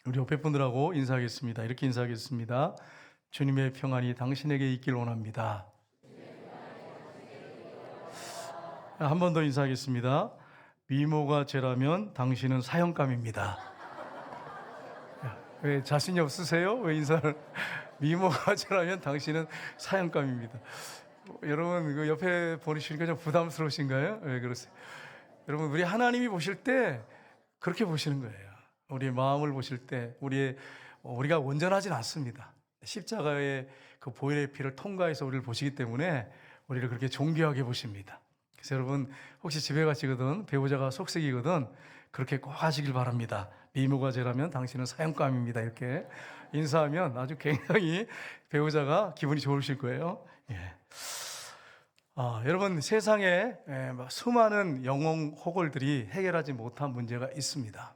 우리 옆에 분들하고 인사하겠습니다. 이렇게 인사하겠습니다. 주님의 평안이 당신에게 있길 원합니다. 한 번 더 인사하겠습니다. 미모가 죄라면 당신은 사형감입니다. 왜 자신이 없으세요? 왜 인사를? 미모가 죄라면 당신은 사형감입니다. 여러분 그 옆에 보시니까 좀 부담스러우신가요? 왜 그러세요? 여러분 우리 하나님이 보실 때 그렇게 보시는 거예요. 우리의 마음을 보실 때 우리가 온전하진 않습니다. 십자가의 그 보혈의 피를 통과해서 우리를 보시기 때문에 우리를 그렇게 존귀하게 보십니다. 그래서 여러분 혹시 집에 가시거든 배우자가 속색이거든 그렇게 꼭 하시길 바랍니다. 미모가 죄라면 당신은 사형감입니다. 이렇게 인사하면 아주 굉장히 배우자가 기분이 좋으실 거예요. 예. 여러분 세상에 수많은 영혼 호걸들이 해결하지 못한 문제가 있습니다.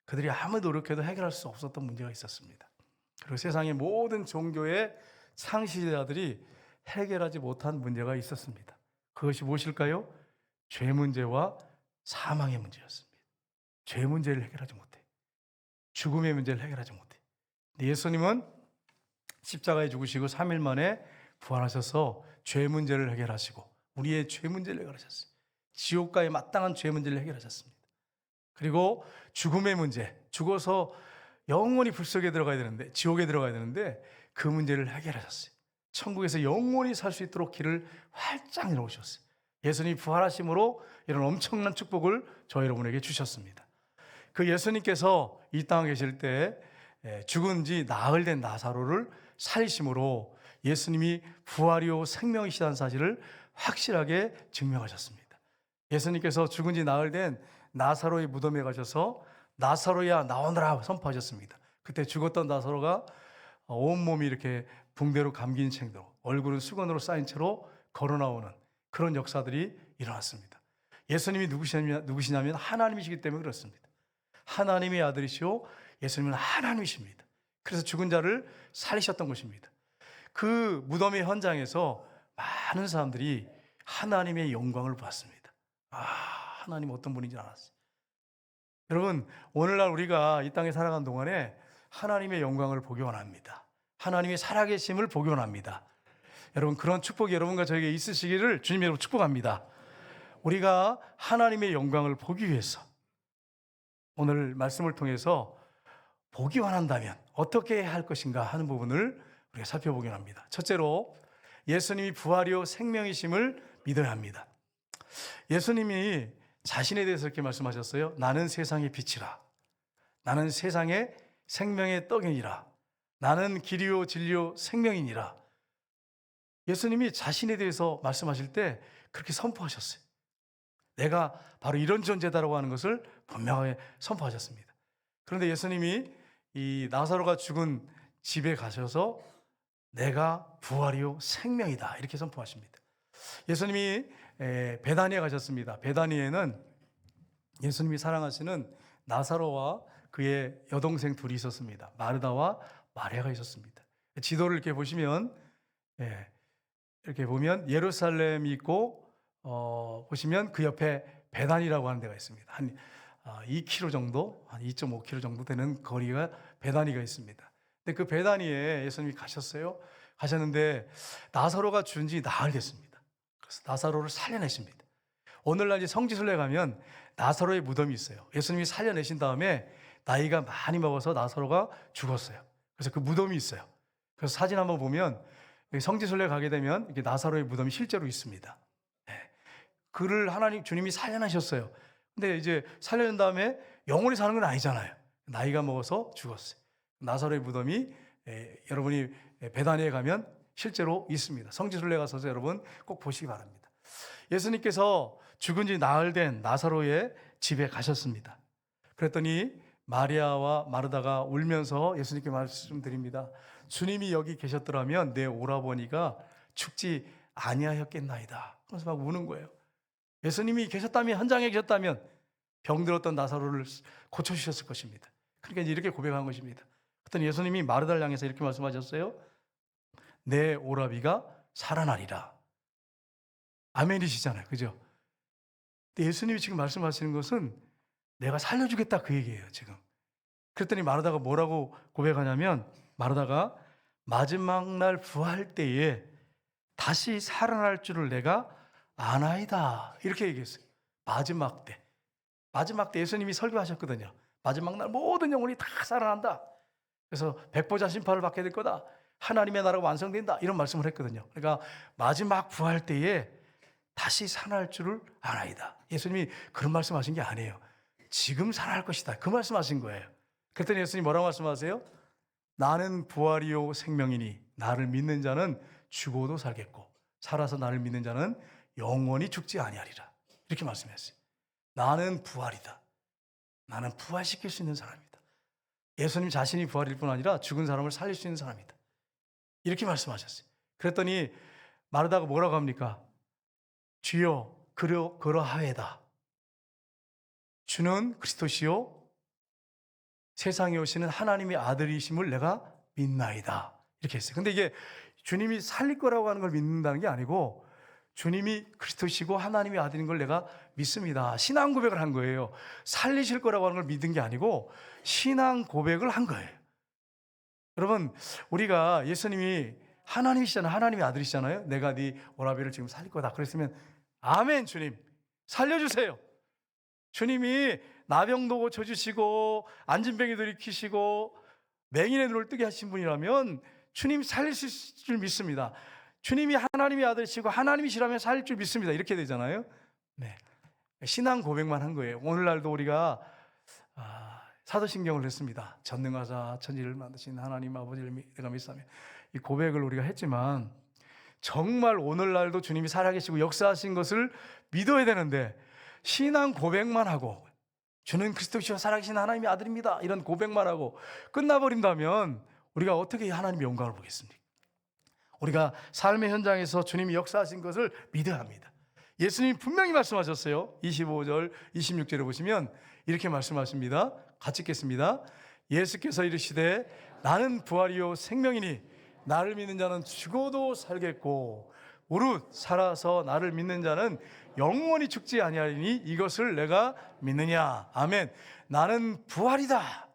그들이 아무 노력해도 해결할 수 없었던 문제가 있었습니다. 그리고 세상의 모든 종교의 창시자들이 해결하지 못한 문제가 있었습니다. 그것이 무엇일까요? 죄 문제와 사망의 문제였습니다. 죄 문제를 해결하지 못해. 죽음의 문제를 해결하지 못해. 예수님은 십자가에 죽으시고 3일 만에 부활하셔서 죄 문제를 해결하시고 우리의 죄 문제를 해결하셨어요. 지옥과의 마땅한 죄 문제를 해결하셨습니다. 그리고 죽음의 문제, 죽어서 영원히 불속에 들어가야 되는데, 지옥에 들어가야 되는데 그 문제를 해결하셨어요. 천국에서 영원히 살 수 있도록 길을 활짝 열어오셨어요. 예수님이 부활하심으로 이런 엄청난 축복을 저 여러분에게 주셨습니다. 그 예수님께서 이 땅에 계실 때 죽은 지 나흘 된 나사로를 살리심으로 예수님이 부활이요 생명이시다는 사실을 확실하게 증명하셨습니다. 예수님께서 죽은 지 나흘 된 나사로의 무덤에 가셔서 나사로야 나오너라 선포하셨습니다. 그때 죽었던 나사로가 온몸이 이렇게 붕대로 감긴 채로 얼굴은 수건으로 쌓인 채로 걸어 나오는 그런 역사들이 일어났습니다. 예수님이 누구시냐면 하나님이시기 때문에 그렇습니다. 하나님의 아들이시오 예수님은 하나님이십니다. 그래서 죽은 자를 살리셨던 것입니다. 그 무덤의 현장에서 많은 사람들이 하나님의 영광을 보았습니다. 하나님 어떤 분인지 알았어요. 여러분 오늘날 우리가 이 땅에 살아가는 동안에 하나님의 영광을 보기 원합니다. 하나님의 살아계심을 보기 원합니다. 여러분 그런 축복이 여러분과 저에게 있으시기를 주님의 이름으로 축복합니다. 우리가 하나님의 영광을 보기 위해서 오늘 말씀을 통해서 보기 원한다면 어떻게 해야 할 것인가 하는 부분을 우리가 살펴보기 원합니다. 첫째로 예수님이 부활이요 생명이심을 믿어야 합니다. 예수님이 자신에 대해서 이렇게 말씀하셨어요. 나는 세상의 빛이라. 나는 세상의 생명의 떡이니라. 나는 길이요 진리요 생명이니라. 예수님이 자신에 대해서 말씀하실 때 그렇게 선포하셨어요. 내가 바로 이런 존재다라고 하는 것을 분명하게 선포하셨습니다. 그런데 예수님이 이 나사로가 죽은 집에 가셔서 내가 부활이요 생명이다 이렇게 선포하십니다. 예수님이 베다니에 가셨습니다. 베다니에는 예수님이 사랑하시는 나사로와 그의 여동생 둘이 있었습니다. 마르다와 마리아가 있었습니다. 지도를 이렇게 보시면 이렇게 보면 예루살렘이 있고 보시면 그 옆에 베다니라고 하는 데가 있습니다. 한 2km 정도, 한 2.5km 정도 되는 거리가 베다니가 있습니다. 근데 그 베다니에 예수님이 가셨는데 나사로가 죽은 지 나흘 됐습니다. 그래서 나사로를 살려내십니다. 오늘날 이제 성지순례 가면 나사로의 무덤이 있어요. 예수님이 살려내신 다음에 나이가 많이 먹어서 나사로가 죽었어요. 그래서 그 무덤이 있어요. 그래서 사진 한번 보면 성지순례 가게 되면 이렇게 나사로의 무덤이 실제로 있습니다. 그를 하나님 주님이 살려내셨어요. 근데 이제 살려낸 다음에 영원히 사는 건 아니잖아요. 나이가 먹어서 죽었어요. 나사로의 무덤이 여러분이 베다니에 가면 실제로 있습니다. 성지순례 가서 여러분 꼭 보시기 바랍니다. 예수님께서 죽은 지 나흘 된 나사로의 집에 가셨습니다. 그랬더니 마리아와 마르다가 울면서 예수님께 말씀드립니다. 주님이 여기 계셨더라면 내 오라버니가 죽지 아니하였겠나이다. 그래서 막 우는 거예요. 예수님이 계셨다면, 현장에 계셨다면 병들었던 나사로를 고쳐주셨을 것입니다. 그러니까 이렇게 고백한 것입니다. 그랬더니 예수님이 마르다를 향해서 이렇게 말씀하셨어요. 내 오라비가 살아나리라. 아멘이시잖아요. 그죠? 근데 예수님이 지금 말씀하시는 것은 내가 살려주겠다 그 얘기예요. 지금 그랬더니 마르다가 뭐라고 고백하냐면, 마르다가 마지막 날 부활 때에 다시 살아날 줄을 내가 아나이다, 이렇게 얘기했어요. 마지막 때. 마지막 때 예수님이 설교하셨거든요. 마지막 날 모든 영혼이 다 살아난다. 그래서 백보자 심판을 받게 될 거다. 하나님의 나라가 완성된다. 이런 말씀을 했거든요. 그러니까 마지막 부활 때에 다시 살아날 줄을 아나이다. 예수님이 그런 말씀하신 게 아니에요. 지금 살아날 것이다, 그 말씀하신 거예요. 그랬더니 예수님이 뭐라고 말씀하세요? 나는 부활이요 생명이니 나를 믿는 자는 죽어도 살겠고 살아서 나를 믿는 자는 영원히 죽지 아니하리라, 이렇게 말씀했어요. 나는 부활이다. 나는 부활시킬 수 있는 사람이다. 예수님 자신이 부활일 뿐 아니라 죽은 사람을 살릴 수 있는 사람이다, 이렇게 말씀하셨어요. 그랬더니 마르다가 뭐라고 합니까? 주여 그러하에다. 주는 그리스도시요 세상에 오시는 하나님의 아들이심을 내가 믿나이다, 이렇게 했어요. 근데 이게 주님이 살릴 거라고 하는 걸 믿는다는 게 아니고 주님이 그리스도시고 하나님의 아들인 걸 내가 믿습니다, 신앙 고백을 한 거예요. 살리실 거라고 하는 걸 믿은 게 아니고 신앙 고백을 한 거예요. 여러분, 우리가 예수님이 하나님이시잖아요. 하나님의 아들이시잖아요. 내가 네 오라비를 지금 살릴 거다 그랬으면 아멘, 주님 살려주세요. 주님이 나병도 고쳐주시고 안진병이도 일으키시고 맹인의 눈을 뜨게 하신 분이라면 주님 살리실 줄 믿습니다. 주님이 하나님의 아들이시고 하나님이시라면 살릴 줄 믿습니다, 이렇게 되잖아요. 네, 신앙 고백만 한 거예요. 오늘날도 우리가 사도신경을 했습니다. 전능하사 천지를 만드신 하나님 아버지를 내가 믿사오며, 이 고백을 우리가 했지만 정말 오늘날도 주님이 살아계시고 역사하신 것을 믿어야 되는데 신앙 고백만 하고 주는 그리스도시요 살아계신 하나님의 아들입니다, 이런 고백만 하고 끝나버린다면 우리가 어떻게 하나님의 영광을 보겠습니까? 우리가 삶의 현장에서 주님이 역사하신 것을 믿어야 합니다. 예수님이 분명히 말씀하셨어요. 25절 26절에 보시면 이렇게 말씀하십니다. 같이 읽겠습니다. 예수께서 이르시되 나는 부활이요 생명이니 나를 믿는 자는 죽어도 살겠고 오롯 살아서 나를 믿는 자는 영원히 죽지 아니하리니 이것을 내가 믿느냐. 아멘. 나는 부활이다.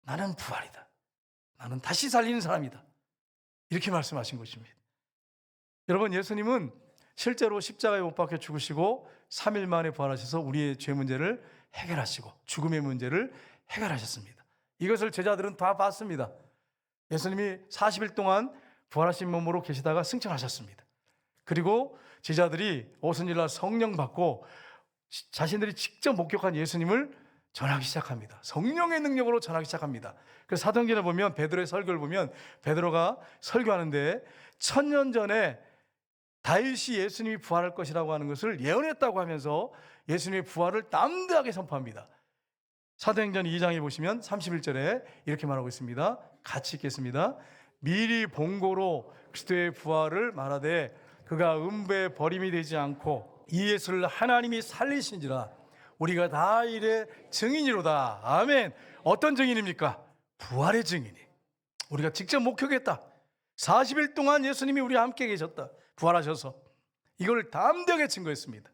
나는 부활이다. 나는 다시 살리는 사람이다, 이렇게 말씀하신 것입니다. 여러분, 예수님은 실제로 십자가에 못 박혀 죽으시고 3일 만에 부활하셔서 우리의 죄 문제를 해결하시고 죽음의 문제를 해결하셨습니다. 이것을 제자들은 다 봤습니다. 예수님이 40일 동안 부활하신 몸으로 계시다가 승천하셨습니다. 그리고 제자들이 오순절날 성령 받고 자신들이 직접 목격한 예수님을 전하기 시작합니다. 성령의 능력으로 전하기 시작합니다. 그래서 사도행전을 보면 베드로의 설교를 보면 베드로가 설교하는데 1000년 전에 다윗이 예수님이 부활할 것이라고 하는 것을 예언했다고 하면서 예수님의 부활을 담대하게 선포합니다. 사도행전 2장에 보시면 31절에 이렇게 말하고 있습니다. 같이 읽겠습니다. 미리 본고로 그리스도의 부활을 말하되 그가 음부에 버림이 되지 않고 이 예수를 하나님이 살리신지라 우리가 다 이래 증인이로다. 아멘. 어떤 증인입니까? 부활의 증인이. 우리가 직접 목격했다. 40일 동안 예수님이 우리와 함께 계셨다. 부활하셔서 이걸 담대하게 증거했습니다.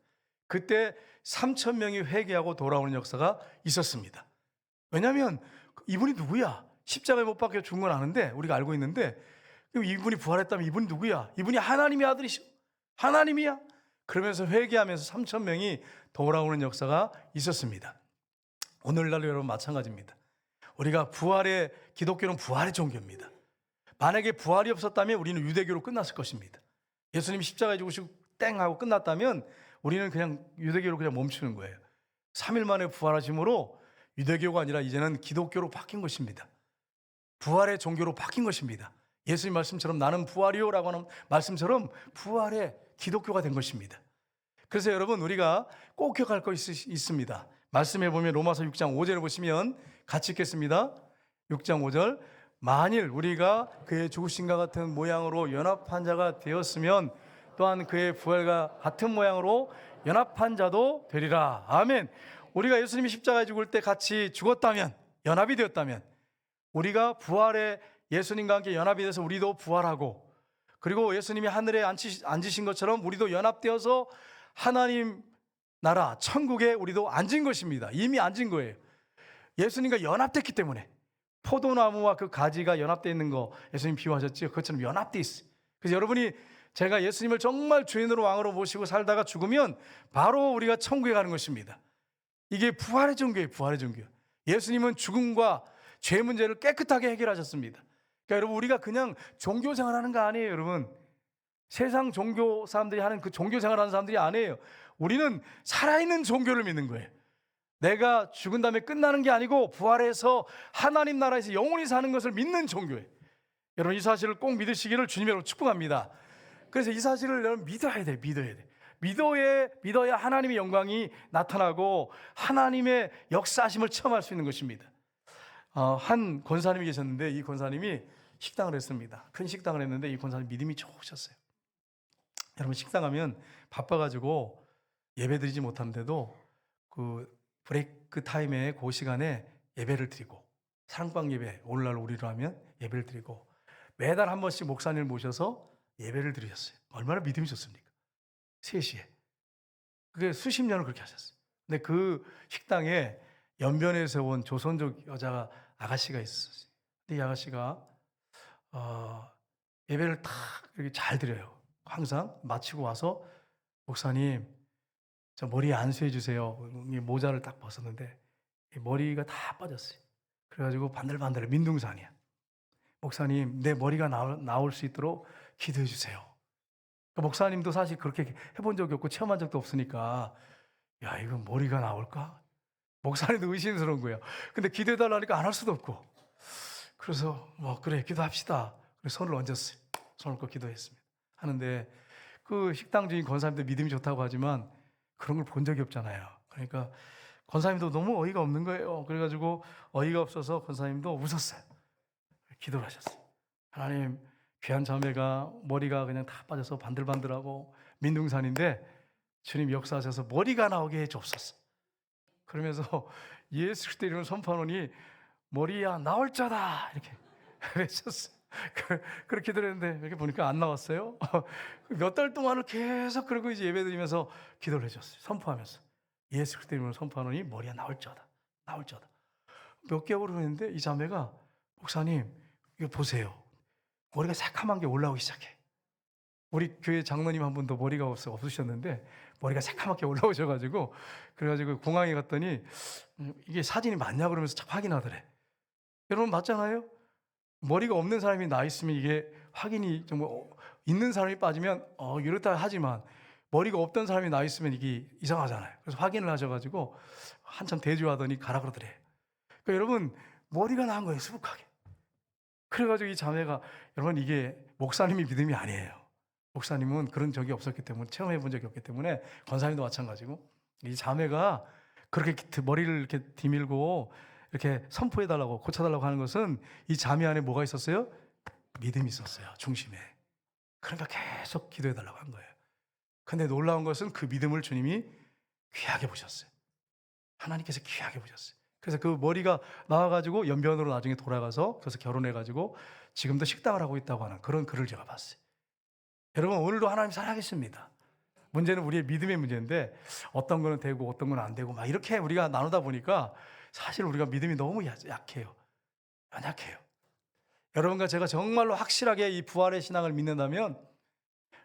그때 3,000명이 회개하고 돌아오는 역사가 있었습니다. 왜냐하면 이분이 누구야? 십자가에 못 박혀 죽은 건 아는데 우리가 알고 있는데 이분이 부활했다면 이분이 누구야? 이분이 하나님의 아들이시오. 하나님이야. 그러면서 회개하면서 3,000명이 돌아오는 역사가 있었습니다. 오늘날도 여러분 마찬가지입니다. 우리가 기독교는 부활의 종교입니다. 만약에 부활이 없었다면 우리는 유대교로 끝났을 것입니다. 예수님이 십자가에 죽으시고 땡 하고 끝났다면 우리는 그냥 유대교로 그냥 멈추는 거예요. 3일 만에 부활하심으로 유대교가 아니라 이제는 기독교로 바뀐 것입니다. 부활의 종교로 바뀐 것입니다. 예수님 말씀처럼 나는 부활이요라고 하는 말씀처럼 부활의 기독교가 된 것입니다. 그래서 여러분 우리가 꼭 기억할 것이 있습니다. 말씀해 보면 로마서 6장 5절을 보시면 같이 읽겠습니다. 6장 5절 만일 우리가 그의 죽으심과 같은 모양으로 연합한 자가 되었으면 또한 그의 부활과 같은 모양으로 연합한 자도 되리라. 아멘. 우리가 예수님이 십자가에 죽을 때 같이 죽었다면, 연합이 되었다면 우리가 부활에 예수님과 함께 연합이 돼서 우리도 부활하고, 그리고 예수님이 하늘에 앉으신 것처럼 우리도 연합되어서 하나님 나라 천국에 우리도 앉은 것입니다. 이미 앉은 거예요. 예수님과 연합됐기 때문에 포도나무와 그 가지가 연합되어 있는 거 예수님 비유하셨죠? 그것처럼 연합되어 있어요. 그래서 여러분이 제가 예수님을 정말 주인으로 왕으로 모시고 살다가 죽으면 바로 우리가 천국에 가는 것입니다. 이게 부활의 종교예요. 부활의 종교. 예수님은 죽음과 죄 문제를 깨끗하게 해결하셨습니다. 그러니까 여러분 우리가 그냥 종교 생활하는 거 아니에요. 여러분 세상 종교 사람들이 하는 그 종교 생활하는 사람들이 아니에요. 우리는 살아있는 종교를 믿는 거예요. 내가 죽은 다음에 끝나는 게 아니고 부활해서 하나님 나라에서 영원히 사는 것을 믿는 종교예요. 여러분 이 사실을 꼭 믿으시기를 주님으로 축복합니다. 그래서 이 사실을 여러분 믿어야 돼. 믿어야 돼. 믿어야 하나님의 영광이 나타나고 하나님의 역사하심을 체험할 수 있는 것입니다. 한 권사님이 계셨는데 이 권사님이 식당을 했습니다. 큰 식당을 했는데 이 권사님 믿음이 좋으셨어요. 여러분 식당 가면 바빠가지고 예배 드리지 못하는데도 그 브레이크 타임에 그 시간에 예배를 드리고 사랑방 예배 오늘날 우리로 하면 예배를 드리고 매달 한 번씩 목사님을 모셔서 예배를 드리셨어요. 얼마나 믿음이 좋습니까? 3시에. 그게 수십 년을 그렇게 하셨어요. 근데 그 식당에 연변에서 온 조선족 여자 아가씨가 있었어요. 근데 이 아가씨가 예배를 딱 이렇게 잘 드려요. 항상 마치고 와서 목사님 저 머리에 안수해 주세요. 모자를 딱 벗었는데 머리가 다 빠졌어요. 그래가지고 반들반들 민둥산이야. 목사님 내 머리가 나올 수 있도록 기도해 주세요. 그러니까 목사님도 사실 그렇게 해본 적이 없고 체험한 적도 없으니까 야 이거 머리가 나올까? 목사님도 의심스러운 거예요. 근데 기도해 달라니까 안 할 수도 없고 그래서 그래 기도합시다. 그래서 손을 얹었어요. 손을 얹고 기도했습니다. 하는데 그 식당 주인 권사님도 믿음이 좋다고 하지만 그런 걸 본 적이 없잖아요. 그러니까 권사님도 너무 어이가 없는 거예요. 그래가지고 어이가 없어서 권사님도 웃었어요. 기도를 하셨어요. 하나님 귀한 자매가 머리가 그냥 다 빠져서 반들반들하고 민둥산인데 주님 역사하셔서 머리가 나오게 해주옵소서. 그러면서 예수 그리스도 이름을 선포하노니 머리야 나올 자다 이렇게 외쳤어요. 그렇게 기도했는데 이렇게 보니까 안 나왔어요. 몇 달 동안을 계속 그러고 이제 예배드리면서 기도를 해줬어요. 선포하면서 예수 그리스도 이름으로 선포하노니 머리가 나올 자다, 나올 자다. 몇 개월을 했는데 이 자매가 목사님 이거 보세요. 머리가 새카만 게 올라오기 시작해. 우리 교회 장로님 한 분도 머리가 없으셨는데 머리가 새카맣게 올라오셔가지고 그래가지고 공항에 갔더니 이게 사진이 맞냐 그러면서 확인하더래. 여러분 맞잖아요. 머리가 없는 사람이 나 있으면 이게 확인이 정말 있는 사람이 빠지면 이렇다 하지만 머리가 없던 사람이 나 있으면 이게 이상하잖아요. 그래서 확인을 하셔가지고 한참 대조하더니 가라 그러더래. 그러니까 여러분 머리가 나은 거예요 수북하게. 그래가지고 이 자매가 여러분 이게 목사님이 믿음이 아니에요. 목사님은 그런 적이 없었기 때문에 체험해 본 적이 없기 때문에 권사님도 마찬가지고 이 자매가 그렇게 머리를 이렇게 디밀고 이렇게 선포해 달라고 고쳐달라고 하는 것은 이 자매 안에 뭐가 있었어요? 믿음이 있었어요. 중심에. 그러니까 계속 기도해 달라고 한 거예요. 근데 놀라운 것은 그 믿음을 주님이 귀하게 보셨어요. 하나님께서 귀하게 보셨어요. 그래서 그 머리가 나와가지고 연변으로 나중에 돌아가서 그래서 결혼해가지고 지금도 식당을 하고 있다고 하는 그런 글을 제가 봤어요. 여러분 오늘도 하나님 사랑하겠습니다. 문제는 우리의 믿음의 문제인데 어떤 거는 되고 어떤 건 안 되고 막 이렇게 우리가 나누다 보니까 사실 우리가 믿음이 너무 약해요. 연약해요. 여러분과 제가 정말로 확실하게 이 부활의 신앙을 믿는다면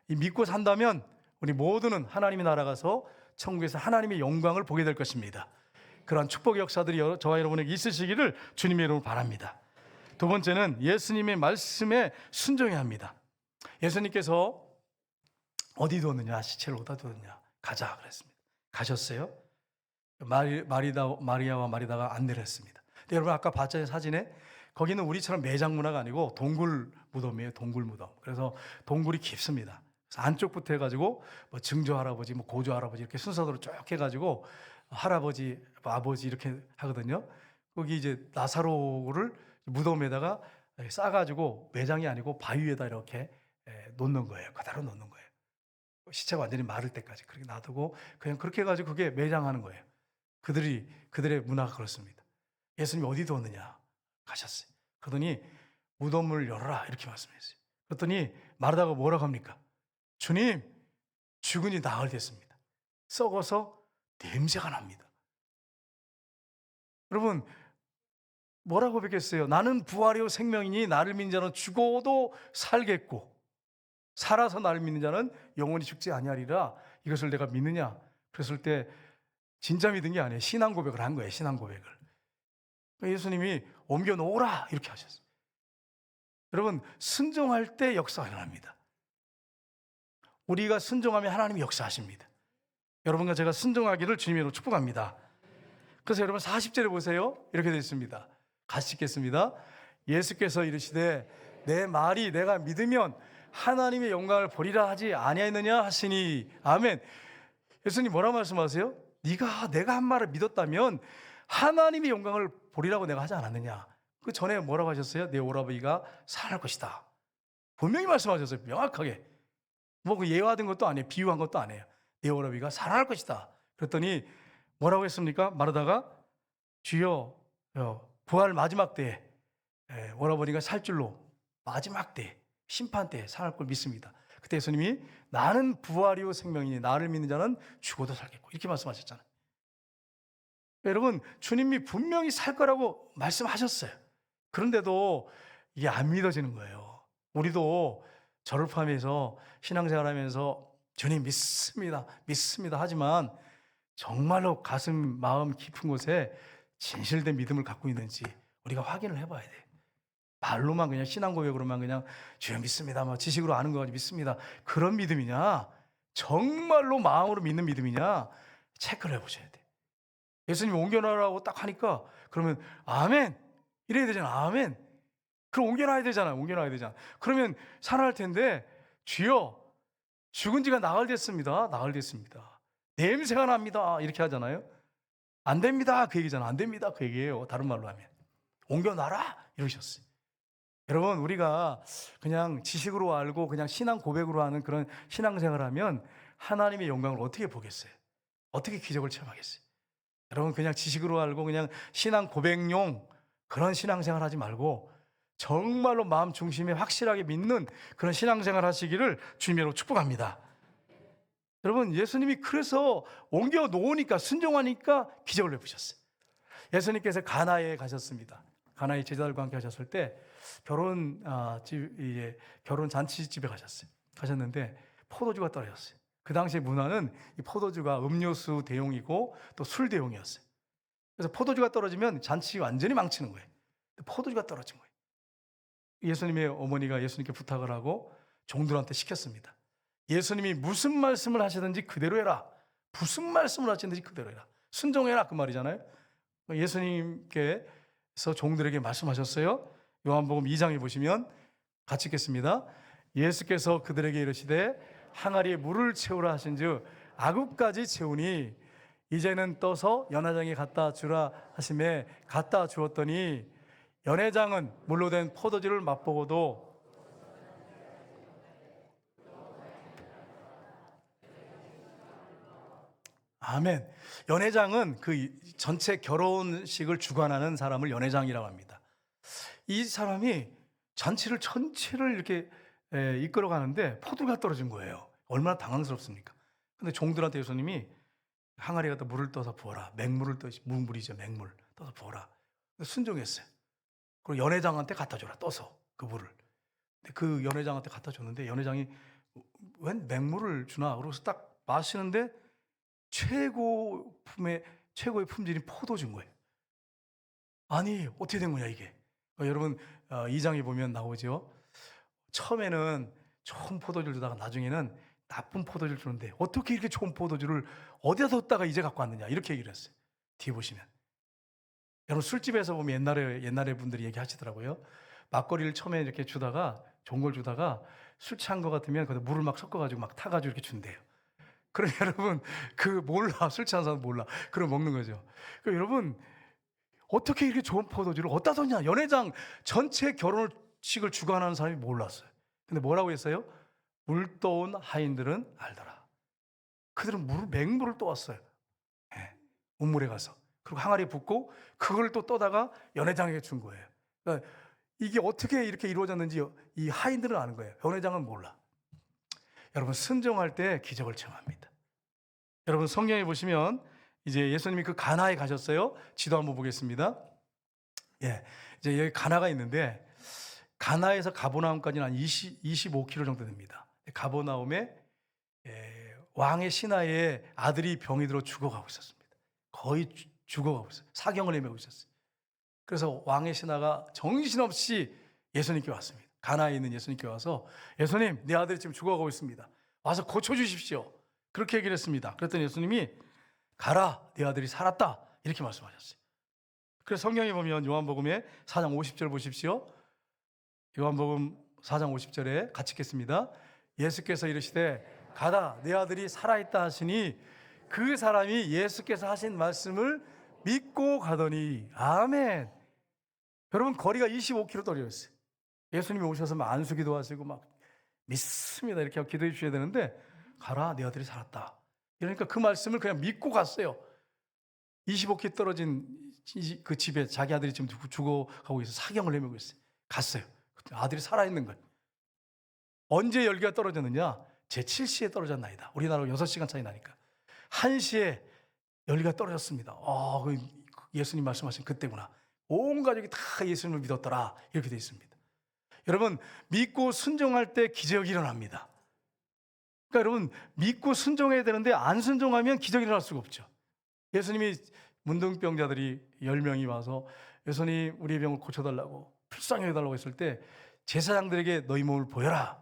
이 믿고 산다면 우리 모두는 하나님의 나라 가서 천국에서 하나님의 영광을 보게 될 것입니다. 그러한 축복의 역사들이 저와 여러분에게 있으시기를 주님의 이름으로 바랍니다. 두 번째는 예수님의 말씀에 순종해야 합니다. 예수님께서 어디 두었느냐? 시체를 어디다 두었느냐? 가자 그랬습니다. 가셨어요. 마리아와 마리다가 안내를 했습니다. 근데 여러분 아까 봤잖아요 사진에 거기는 우리처럼 매장 문화가 아니고 동굴 무덤이에요. 동굴 무덤. 그래서 동굴이 깊습니다. 그래서 안쪽부터 해가지고 뭐 증조 할아버지, 뭐 고조 할아버지 이렇게 순서대로 쭉 해가지고 할아버지, 아버지 이렇게 하거든요. 거기 이제 나사로를 무덤에다가 싸가지고 매장이 아니고 바위에다 이렇게 놓는 거예요. 그대로 놓는 거예요. 시체가 완전히 마를 때까지 그렇게 놔두고 그냥 그렇게 해가지고 그게 매장하는 거예요. 그들의 문화가 그렇습니다. 예수님이 어디 두었느냐? 가셨어요. 그러더니 무덤을 열어라 이렇게 말씀했어요. 그랬더니 마르다가 뭐라고 합니까? 주님, 죽은이 나흘 됐습니다. 썩어서 냄새가 납니다. 여러분 뭐라고 고백했어요? 나는 부활이요 생명이니 나를 믿는 자는 죽어도 살겠고 살아서 나를 믿는 자는 영원히 죽지 아니하리라. 이것을 내가 믿느냐? 그랬을 때 진짜 믿은 게 아니에요. 신앙 고백을 한 거예요. 신앙 고백을. 예수님이 옮겨 놓으라 이렇게 하셨어요. 여러분, 순종할 때 역사가 일어납니다. 우리가 순종하면 하나님이 역사하십니다. 여러분과 제가 순종하기를 주님으로 축복합니다. 그래서 여러분 40절에 보세요. 이렇게 되어 있습니다. 같이 읽겠습니다. 예수께서 이르시되 내 말이 내가 믿으면 하나님의 영광을 보리라 하지 아니하였느냐 하시니. 아멘. 예수님 뭐라고 말씀하세요? 내가 한 말을 믿었다면 하나님의 영광을 보리라고 내가 하지 않았느냐. 그 전에 뭐라고 하셨어요? 내 오라버니가 살아날 것이다. 분명히 말씀하셨어요. 명확하게. 뭐 그 예화된 것도 아니에요. 비유한 것도 아니에요. 내 오라버니가 살아날 것이다. 그랬더니 뭐라고 했습니까? 마르다가 주여 부활 마지막 때에 오라버니가 살 줄로 마지막 때 심판 때 살아날 걸 믿습니다. 그때 예수님이 나는 부활이요 생명이니 나를 믿는 자는 죽어도 살겠고 이렇게 말씀하셨잖아요. 여러분, 주님이 분명히 살 거라고 말씀하셨어요. 그런데도 이게 안 믿어지는 거예요. 우리도 저를 포함해서 신앙생활하면서 주님 믿습니다 하지만 정말로 가슴 마음 깊은 곳에 진실된 믿음을 갖고 있는지 우리가 확인을 해봐야 돼요. 말로만 그냥 신앙 고백으로만 그냥 주여 믿습니다, 뭐 지식으로 아는 거 가지고 믿습니다, 그런 믿음이냐, 정말로 마음으로 믿는 믿음이냐 체크를 해보셔야 돼요. 예수님이 옮겨놔라고 딱 하니까 그러면 아멘 이래야 되잖아. 아멘. 그럼 옮겨놔야 되잖아. 그러면 살아날 텐데 주여 죽은 지가 나흘 됐습니다. 냄새가 납니다. 이렇게 하잖아요. 안 됩니다. 그 얘기잖아. 안 됩니다. 그 얘기예요. 다른 말로 하면. 옮겨놔라. 이러셨어요. 여러분, 우리가 그냥 지식으로 알고 그냥 신앙 고백으로 하는 그런 신앙생활을 하면 하나님의 영광을 어떻게 보겠어요? 어떻게 기적을 체험하겠어요? 여러분, 그냥 지식으로 알고 그냥 신앙 고백용 그런 신앙생활 하지 말고 정말로 마음 중심에 확실하게 믿는 그런 신앙생활 하시기를 주님으로 축복합니다. 여러분, 예수님이 그래서 옮겨 놓으니까 순종하니까 기적을 베푸셨어요. 예수님께서 가나에 가셨습니다. 가나에 제자들과 함께 하셨을 때 결혼 잔치집에 가셨는데 포도주가 떨어졌어요. 그 당시에 문화는 이 포도주가 음료수 대용이고 또 술 대용이었어요. 그래서 포도주가 떨어지면 잔치 완전히 망치는 거예요. 포도주가 떨어진 거예요. 예수님의 어머니가 예수님께 부탁을 하고 종들한테 시켰습니다. 예수님이 무슨 말씀을 하시든지 그대로 해라. 무슨 말씀을 하시든지 그대로 해라. 순종해라 그 말이잖아요. 예수님께서 종들에게 말씀하셨어요. 요한복음 2장에 보시면 같이 읽겠습니다. 예수께서 그들에게 이르시되 항아리에 물을 채우라 하신즉 아구까지 채우니 이제는 떠서 연회장에 갖다 주라 하심에 갖다 주었더니 연회장은 물로 된 포도주를 맛보고도 아멘. 연회장은 그 전체 결혼식을 주관하는 사람을 연회장이라고 합니다. 이 사람이 잔치를 전체를 이렇게 이끌어 가는데 포도가 떨어진 거예요. 얼마나 당황스럽습니까? 근데 종들한테 예수님이 항아리 갖다 물을 떠서 부어라. 맹물을 물이죠. 맹물 떠서 부어라. 순종했어요. 그리고 연회장한테 갖다 줘라. 떠서 그 물을. 근데 그 연회장한테 갖다 줬는데 연회장이 웬 맹물을 주나? 그러고서 딱 마시는데 최고의 품질인 포도주인 거예요. 아니 어떻게 된 거냐 이게. 여러분 2장에 보면 나오죠. 처음에는 좋은 포도주를 주다가 나중에는 나쁜 포도주를 주는데 어떻게 이렇게 좋은 포도주를 어디다 뒀다가 이제 갖고 왔느냐 이렇게 얘기를 했어요. 뒤에 보시면 여러분 술집에서 보면 옛날에 분들이 얘기하시더라고요. 막걸리를 처음에 이렇게 주다가 좋은 걸 주다가 술 취한 것 같으면 거기다 물을 막 섞어가지고 막 타가지고 이렇게 준대요. 그럼 여러분 몰라. 술 취한 사람 몰라. 그럼 먹는 거죠. 그러니까 여러분 어떻게 이렇게 좋은 포도주를 어디다 뒀냐. 연회장 전체 결혼식을 주관하는 사람이 몰랐어요. 근데 뭐라고 했어요? 물 떠온 하인들은 알더라. 그들은 맹물을 떠왔어요. 운물에 가서. 그리고 항아리에 붓고 그걸 또 떠다가 연회장에게 준 거예요. 그러니까 이게 어떻게 이렇게 이루어졌는지 이 하인들은 아는 거예요. 연회장은 몰라. 여러분 순종할 때 기적을 체험합니다. 여러분 성경에 보시면 이제 예수님이 그 가나에 가셨어요. 지도 한번 보겠습니다. 예, 이제 여기 가나가 있는데 가나에서 가버나움까지는 한 25km 정도 됩니다. 가버나움에 왕의 신하의 아들이 병이 들어 죽어가고 있었습니다. 거의 죽어가고 있어요. 사경을 헤매고 있었어요. 그래서 왕의 신하가 정신없이 예수님께 왔습니다. 가나에 있는 예수님께 와서 예수님, 내 아들이 지금 죽어가고 있습니다. 와서 고쳐주십시오. 그렇게 얘기를 했습니다. 그랬더니 예수님이 가라, 내 아들이 살았다, 이렇게 말씀하셨어요. 그래서 성경에 보면 요한복음에 4장 50절 보십시오. 요한복음 4장 50절에 같이 읽겠습니다. 예수께서 이르시되 가다, 내 아들이 살아있다 하시니 그 사람이 예수께서 하신 말씀을 믿고 가더니. 아멘. 여러분, 거리가 25km 떨어졌어요. 예수님이 오셔서 막 안수기도 하시고 막 믿습니다 이렇게 기도해 주셔야 되는데 가라, 내 아들이 살았다. 이러니까 그 말씀을 그냥 믿고 갔어요. 25km 떨어진 그 집에 자기 아들이 지금 죽어가고 있어요. 사경을 헤매고 있어요. 갔어요. 아들이 살아있는 거예요. 언제 열기가 떨어졌느냐? 제7시에 떨어졌나이다. 우리나라로 6시간 차이 나니까 1시에 열기가 떨어졌습니다. 예수님 말씀하신 그때구나. 온 가족이 다 예수님을 믿었더라, 이렇게 되어 있습니다. 여러분, 믿고 순종할 때 기적이 일어납니다. 그러니까 여러분, 믿고 순종해야 되는데 안 순종하면 기적이 일어날 수가 없죠. 예수님이 문둥병자들이 10명이 와서 예수님, 우리의 병을 고쳐달라고, 불쌍히 해달라고 했을 때 제사장들에게 너희 몸을 보여라,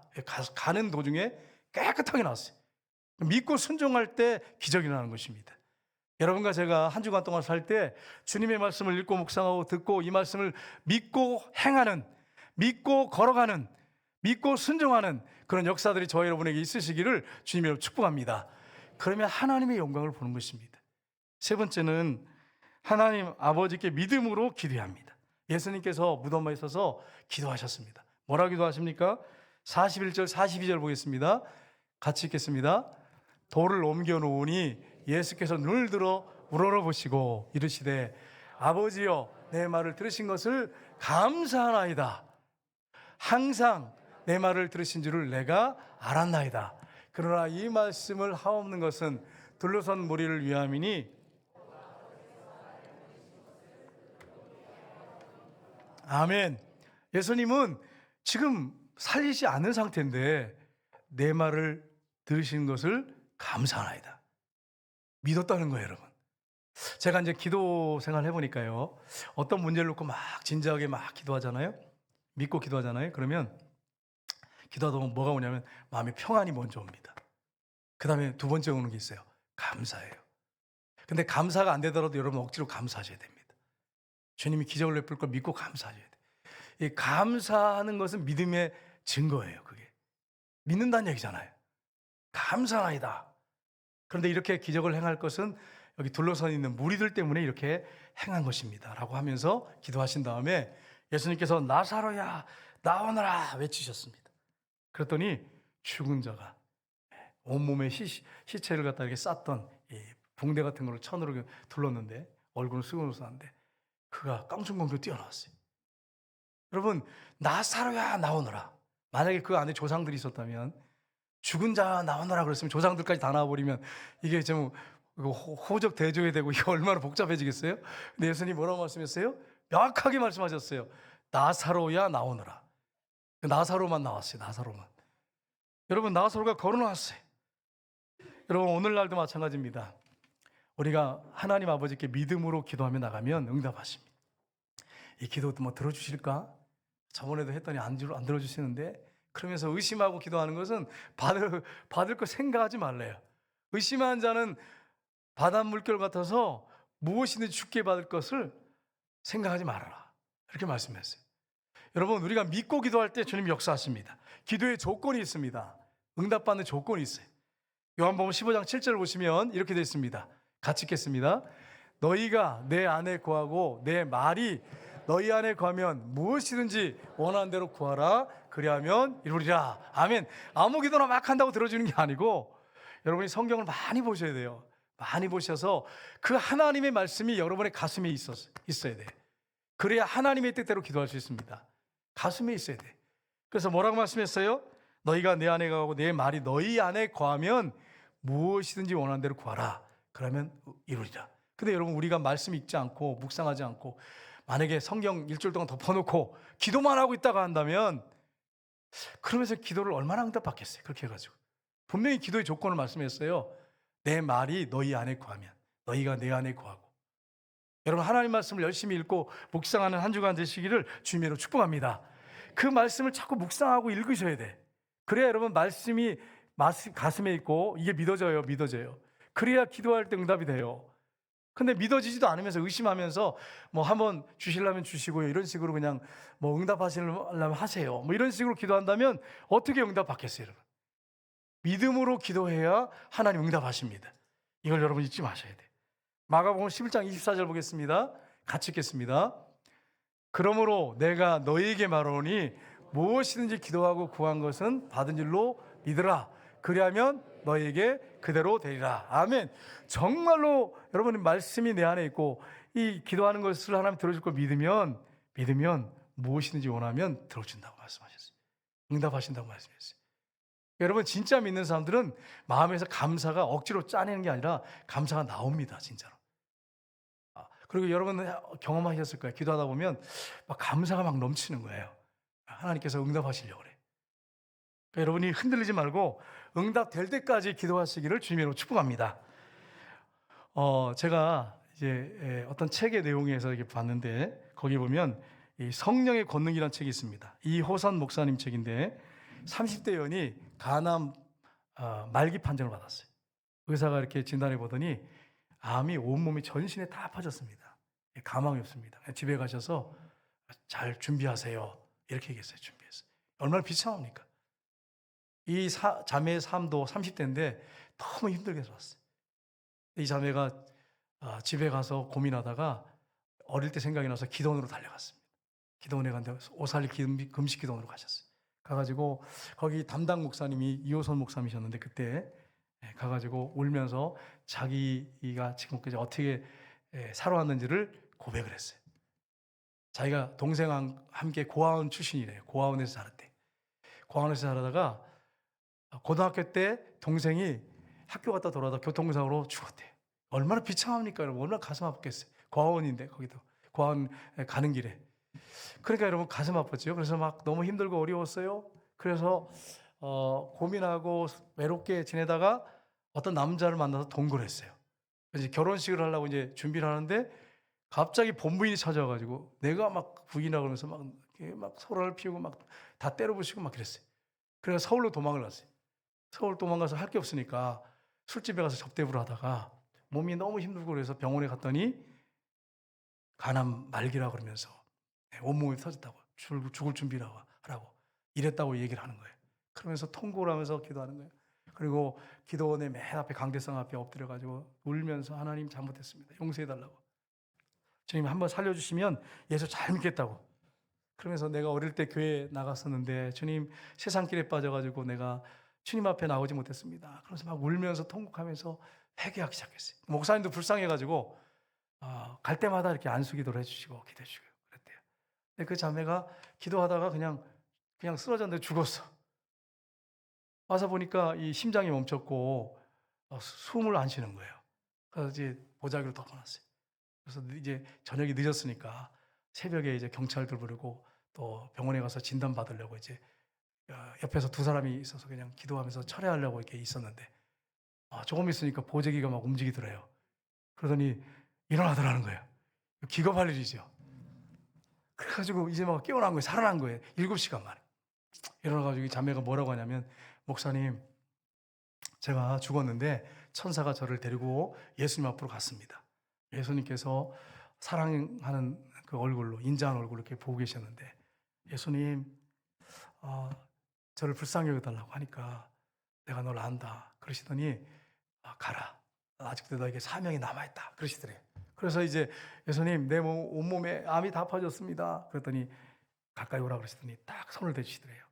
가는 도중에 깨끗하게 나왔어요. 믿고 순종할 때 기적이 일어나는 것입니다. 여러분과 제가 한 주간 동안 살 때 주님의 말씀을 읽고 묵상하고 듣고 이 말씀을 믿고 행하는, 믿고 걸어가는, 믿고 순종하는 그런 역사들이 저와 여러분에게 있으시기를 주님으로 축복합니다. 그러면 하나님의 영광을 보는 것입니다. 세 번째는 하나님 아버지께 믿음으로 기도해야 합니다. 예수님께서 무덤에 있어서 기도하셨습니다. 뭐라 기도하십니까? 41절 42절 보겠습니다. 같이 읽겠습니다. 돌을 옮겨 놓으니 예수께서 눈을 들어 우러러보시고 이르시되 아버지여, 내 말을 들으신 것을 감사하나이다. 항상 내 말을 들으신 줄을 내가 알았나이다. 그러나 이 말씀을 하옵는 것은 둘러선 무리를 위함이니. 아멘. 예수님은 지금 살리지 않은 상태인데 내 말을 들으신 것을 감사하나이다. 믿었다는 거예요, 여러분. 제가 이제 기도 생활 해보니까요, 어떤 문제를 놓고 막 진지하게 막 기도하잖아요. 믿고 기도하잖아요. 그러면 기도하다 보면 뭐가 오냐면 마음에 평안이 먼저 옵니다. 그 다음에 두 번째 오는 게 있어요. 감사예요. 근데 감사가 안 되더라도 여러분 억지로 감사하셔야 됩니다. 주님이 기적을 베풀 걸 믿고 감사하셔야 돼요. 이 감사하는 것은 믿음의 증거예요. 그게 믿는다는 얘기잖아요. 감사하이다. 그런데 이렇게 기적을 행할 것은 여기 둘러서 있는 무리들 때문에 이렇게 행한 것입니다 라고 하면서 기도하신 다음에 예수님께서 나사로야 나오너라 외치셨습니다. 그랬더니 죽은 자가 온몸에 시체를 갖다 이렇게 쌌던 이 붕대 같은 걸 천으로 둘렀는데 얼굴은 수건으로 쌌는데 그가 깡충깡충 뛰어나왔어요. 여러분, 나사로야 나오너라. 만약에 그 안에 조상들이 있었다면 죽은 자 나오너라 그랬으면 조상들까지 다 나와버리면 이게 좀 호적 대조해야 되고 이게 얼마나 복잡해지겠어요? 근데 예수님이 뭐라고 말씀했어요? 명확하게 말씀하셨어요. 나사로야 나오너라. 나사로만 나왔어요. 나사로만. 여러분, 나사로가 걸어나왔어요. 여러분, 오늘날도 마찬가지입니다. 우리가 하나님 아버지께 믿음으로 기도하며 나가면 응답하십니다. 이 기도도 뭐 들어주실까? 저번에도 했더니 안 들어주시는데, 그러면서 의심하고 기도하는 것은 받을 거 생각하지 말래요. 의심한 자는 바닷물결 같아서 무엇이든지 죽게 받을 것을 생각하지 말아라, 이렇게 말씀했어요. 여러분, 우리가 믿고 기도할 때 주님이 역사하십니다. 기도의 조건이 있습니다. 응답받는 조건이 있어요. 요한복음 15장 7절을 보시면 이렇게 되어 있습니다. 같이 읽겠습니다. 너희가 내 안에 구하고 내 말이 너희 안에 구하면 무엇이든지 원하는 대로 구하라. 그리하면 이루리라. 아멘. 아무 기도나 막 한다고 들어주는 게 아니고 여러분이 성경을 많이 보셔야 돼요. 많이 보셔서 그 하나님의 말씀이 여러분의 가슴에 있어야 돼. 그래야 하나님의 뜻대로 기도할 수 있습니다. 가슴에 있어야 돼. 그래서 뭐라고 말씀했어요? 너희가 내 안에 거하고 내 말이 너희 안에 거하면 무엇이든지 원하는 대로 구하라. 그러면 이루리라. 근데 여러분, 우리가 말씀 읽지 않고 묵상하지 않고 만약에 성경 일주일 동안 덮어놓고 기도만 하고 있다가 한다면 그러면서 기도를 얼마나 응답받겠어요. 그렇게 해가지고 분명히 기도의 조건을 말씀했어요. 내 말이 너희 안에 구하면 너희가 내 안에 구하고. 여러분 하나님 말씀을 열심히 읽고 묵상하는 한 주간 되시기를 주님으로 축복합니다. 그 말씀을 자꾸 묵상하고 읽으셔야 돼. 그래야 여러분 말씀이 가슴에 있고 이게 믿어져요. 그래야 기도할 때 응답이 돼요. 근데 믿어지지도 않으면서 의심하면서 뭐 한번 주시려면 주시고요, 이런 식으로 그냥 뭐 응답하시려면 하세요, 뭐 이런 식으로 기도한다면 어떻게 응답받겠어요? 여러분 믿음으로 기도해야 하나님 응답하십니다. 이걸 여러분 잊지 마셔야 돼요. 마가복음 11장 24절 보겠습니다. 같이 읽겠습니다. 그러므로 내가 너희에게 말하노니 무엇이든지 기도하고 구한 것은 받은 줄로 믿으라. 그리하면 너희에게 그대로 되리라. 아멘. 정말로 여러분의 말씀이 내 안에 있고 이 기도하는 것을 하나님 들어줄 걸 믿으면 무엇이든지 원하면 들어준다고 말씀하셨어요. 응답하신다고 말씀하셨어요. 여러분 진짜 믿는 사람들은 마음에서 감사가 억지로 짜내는 게 아니라 감사가 나옵니다. 진짜로. 그리고 여러분 경험하셨을 거예요. 기도하다 보면 막 감사가 막 넘치는 거예요. 하나님께서 응답하시려고 그래요. 그러니까 여러분이 흔들리지 말고 응답될 때까지 기도하시기를 주님으로 축복합니다. 제가 이제 어떤 책의 내용에서 이렇게 봤는데 거기 보면 이 성령의 권능이라는 책이 있습니다. 이호선 목사님 책인데 30대 연이 간암 말기 판정을 받았어요. 의사가 이렇게 진단해 보더니 암이 온몸이 전신에 다 퍼졌습니다. 가망이 없습니다. 집에 가셔서 잘 준비하세요, 이렇게 얘기했어요. 준비했어요. 얼마나 비참합니까? 이 자매의 삶도 30대인데 너무 힘들게 살았어요. 이 자매가 집에 가서 고민하다가 어릴 때 생각이 나서 기도원으로 달려갔습니다. 기도원에 갔는데 오살리 금식 기도원으로 가셨어요. 가가지고 거기 담당 목사님이 이호선 목사님이셨는데 그때 가가지고 울면서 자기가 지금까지 어떻게 살아왔는지를 고백을 했어요. 자기가 동생랑 함께 고아원 출신이래요. 고아원에서 자랐대. 고아원에서 자라다가 고등학교 때 동생이 학교 갔다 돌아다 교통사고로 죽었대. 얼마나 비참합니까 여러분? 얼마나 가슴 아팠겠어요. 고아원인데 거기도 고아원 가는 길에. 그러니까 여러분 가슴 아팠죠. 그래서 막 너무 힘들고 어려웠어요. 그래서 고민하고 외롭게 지내다가 어떤 남자를 만나서 동거를 했어요. 이제 결혼식을 하려고 이제 준비를 하는데 갑자기 본부인이 찾아와가지고 내가 막 부인이라고 그러면서 막 소란을 피우고 막 다 때려부시고 막 그랬어요. 그래서 서울로 도망을 갔어요. 서울 도망가서 할 게 없으니까 술집에 가서 접대부를 하다가 몸이 너무 힘들고 그래서 병원에 갔더니 간암 말기라 그러면서 온몸이 터졌다고, 죽을 준비라고 하라고 이랬다고 얘기를 하는 거예요. 그러면서 통곡을 하면서 기도하는 거예요. 그리고 기도원의 맨 앞에 강대상 앞에 엎드려가지고 울면서 하나님 잘못했습니다, 용서해달라고, 주님 한번 살려주시면 예수 잘 믿겠다고. 그러면서 내가 어릴 때 교회 나갔었는데 주님 세상길에 빠져가지고 내가 주님 앞에 나오지 못했습니다. 그래서 막 울면서 통곡하면서 회개하기 시작했어요. 목사님도 불쌍해가지고 갈 때마다 이렇게 안수기도를 해주시고 기도해 주시고 그랬대요. 근데 그 자매가 기도하다가 그냥 쓰러졌는데 죽었어. 와서 보니까 이 심장이 멈췄고 숨을 안 쉬는 거예요. 그래서 이제 보자기로 덮어놨어요. 그래서 이제 저녁이 늦었으니까 새벽에 이제 경찰들 부르고 또 병원에 가서 진단 받으려고 이제 옆에서 두 사람이 있어서 그냥 기도하면서 철회하려고 이렇게 있었는데 조금 있으니까 보재기가 막 움직이더래요. 그러더니 일어나더라는 거예요. 기겁할 일이죠. 그래가지고 이제 막 깨어난 거예요. 살아난 거예요. 7시간 만에. 일어나가지고 이 자매가 뭐라고 하냐면, 목사님, 제가 죽었는데 천사가 저를 데리고 예수님 앞으로 갔습니다. 예수님께서 사랑하는 그 얼굴로, 인자한 얼굴로 이렇게 보고 계셨는데, 예수님, 저를 불쌍히 여겨달라고 하니까 내가 널 안다 그러시더니 가라, 아직도 너에게 사명이 남아있다 그러시더래요. 그래서 이제 예수님, 내 온몸에 암이 다 퍼졌습니다 그랬더니 가까이 오라 그러시더니 딱 손을 대주시더래요.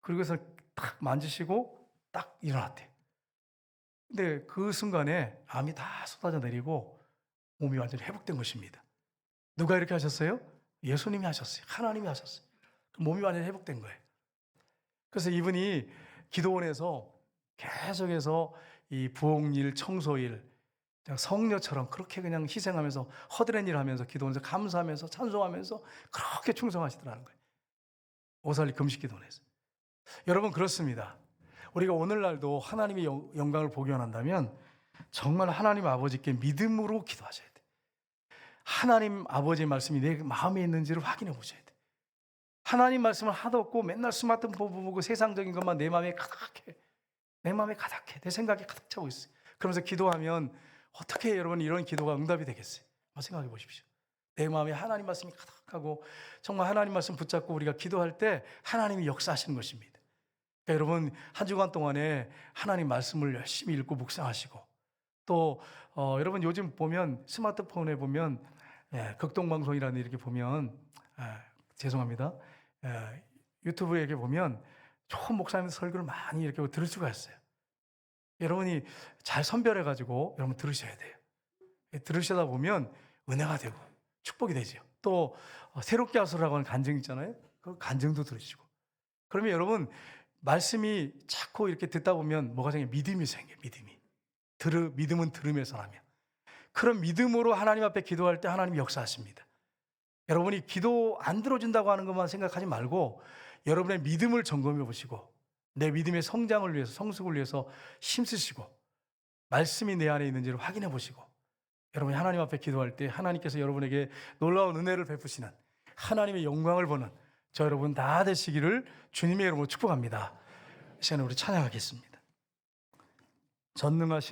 그리고서 딱 만지시고 딱 일어났대요. 근데 그 순간에 암이 다 쏟아져 내리고 몸이 완전히 회복된 것입니다. 누가 이렇게 하셨어요? 예수님이 하셨어요. 하나님이 하셨어요. 몸이 완전히 회복된 거예요. 그래서 이분이 기도원에서 계속해서 이 부엌일, 청소일, 그냥 성녀처럼 그렇게 그냥 희생하면서 허드렛 일 하면서 기도하면서 감사하면서 찬송하면서 그렇게 충성하시더라는 거예요. 오살리 금식 기도원에서. 여러분 그렇습니다. 우리가 오늘날도 하나님의 영광을 보기 원한다면 정말 하나님 아버지께 믿음으로 기도하셔야 돼요. 하나님 아버지의 말씀이 내 마음에 있는지를 확인해 보셔야 돼요. 하나님 말씀을 하도 없고 맨날 스마트폰 보고 세상적인 것만 내 마음에 가득해. 내 마음에 가득해. 내 생각에 가득 차고 있어요. 그러면서 기도하면 어떻게 여러분 이런 기도가 응답이 되겠어요? 한번 생각해 보십시오. 내 마음에 하나님 말씀이 가득하고 정말 하나님 말씀 붙잡고 우리가 기도할 때 하나님이 역사하시는 것입니다. 그러니까 여러분 한 주간 동안에 하나님 말씀을 열심히 읽고 묵상하시고 또 여러분 요즘 보면 스마트폰에 보면 극동방송이라는 이렇게 보면 죄송합니다. 유튜브에 이렇게 보면 좋은 목사님 설교를 많이 이렇게 들을 수가 있어요. 여러분이 잘 선별해 가지고 여러분 들으셔야 돼요. 들으시다 보면 은혜가 되고 축복이 되죠. 또 새롭게 하소서라고 하는 간증 있잖아요. 그 간증도 들으시고. 그러면 여러분 말씀이 자꾸 이렇게 듣다 보면 뭐가 생겨요? 믿음이 생겨요. 믿음은 들으면서 나면. 그런 믿음으로 하나님 앞에 기도할 때 하나님이 역사하십니다. 여러분이 기도 안 들어준다고 하는 것만 생각하지 말고 여러분의 믿음을 점검해 보시고 내 믿음의 성장을 위해서 성숙을 위해서 힘쓰시고 말씀이 내 안에 있는지를 확인해 보시고 여러분이 하나님 앞에 기도할 때 하나님께서 여러분에게 놀라운 은혜를 베푸시는 하나님의 영광을 보는 저 여러분 다 되시기를 주님의 이름으로 축복합니다. 이 시간에 우리 찬양하겠습니다. 전능하신